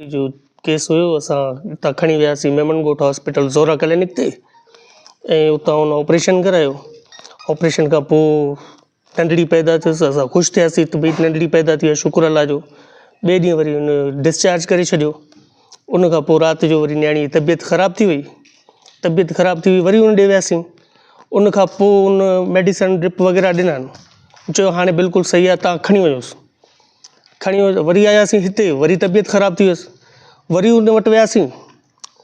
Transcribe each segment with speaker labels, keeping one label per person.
Speaker 1: जो केस हुयो असां हितां खणी वियासीं मेमनगोट हॉस्पिटल ज़ोरा क्लिनिक ते ऐं उतां हुन ऑपरेशन करायो। ऑपरेशन खां पोइ नंढड़ी पैदा थियसि, असां ख़ुशि थियासीं त भई नंढड़ी पैदा थी आहे, शुक्र अल्लाह जो। ॿिए ॾींहुं वरी हुन डिस्चार्ज करे छॾियो। उन खां पोइ राति जो वरी न्याणी जी तबियत ख़राबु थी वई। तबियत ख़राबु थी वई वरी हुन ॾे वियासीं। उन खां पोइ उन मेडिसन ड्रिप वग़ैरह ॾिनानि, चयो हाणे बिल्कुलु सही आहे, तव्हां खणी वञोसि। खणी वरी आयासीं हिते, वरी तबियत ख़राबु थी वियसि। वरी हुन वटि वियासीं,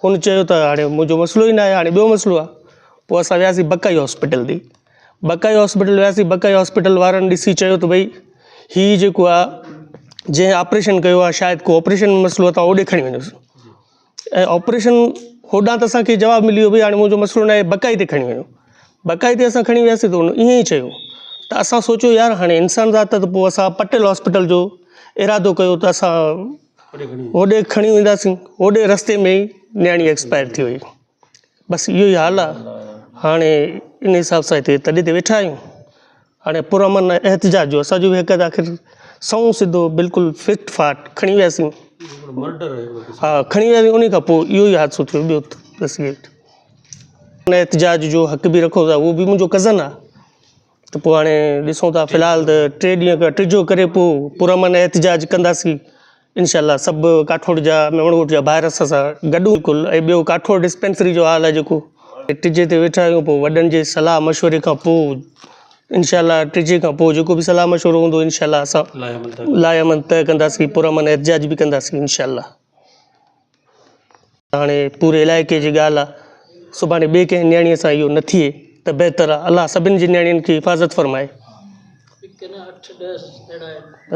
Speaker 1: हुन चयो त हाणे मुंहिंजो मसइलो ई न आहे, हाणे ॿियो मसइलो आहे। पोइ असां वियासीं बकाई हॉस्पिटल ते। बकाई हॉस्पिटल वियासीं, बकाई हॉस्पिटल वारनि ॾिसी चयो त भई हीउ जेको आहे जंहिं ऑपरेशन कयो आहे शायदि को ऑपरेशन में मसइलो आहे, तव्हां होॾे खणी वञोसि। ऐं ऑपरेशन होॾां त असांखे जवाबु मिली वियो भई हाणे मुंहिंजो मसइलो न आहे, बकाई ते खणी वञो। बकाई ते असां खणी वियासीं त हुन ईअं ई चयो। त असां सोचियो यार हाणे इंसान ज़ात त पोइ असां पटेल हॉस्पिटल जो इरादो कयो त असां होॾे खणी वेंदासीं। होॾे रस्ते में ई न्याणी एक्सपायर थी वई। बसि इहो ई हाल आहे। हाणे इन हिसाब सां हिते तॾहिं ते वेठा आहियूं। हाणे पुरअमन एहतिजाज जो असांजो बि हिकु आख़िर सऊं सिधो बिल्कुलु फिट फाट खणी वियासीं। हा खणी वियासीं, उन खां पोइ इहो ई हादसो थियो। ॿियो बसि इहो एहतिजाज जो हक़ बि रखो था, उहो बि मुंहिंजो कज़न आहे। त पोइ हाणे ॾिसूं था, फ़िलहालु त 3 ॾींहं खां टिजो करे पोइ पुरअमन एहतिजाज कंदासीं इनशाला। सभु काठोड़ जा मेमनगोट जा भाइर असां सां गॾु कुल। ऐं ॿियो काठोड़ डिस्पेंसरी जो हाल आहे जेको टिजे ते वेठा आहियूं। पोइ वॾनि जे सलाह मशवरे खां पोइ इनशाला टिजे खां पोइ जेको बि सलाह मशवरो हूंदो इनशाला असां लाइमन तय कंदासीं, पुरअमन एहतिजाज बि कंदासीं इनशाला। हाणे पूरे इलाइक़े जी ॻाल्हि आहे, सुभाणे ॿिए कंहिं न्याणीअ सां इहो न थिए त बहितर आहे। अलाह सभिनि जी न्याणियुनि खे हिफ़ाज़त फ़रमाए।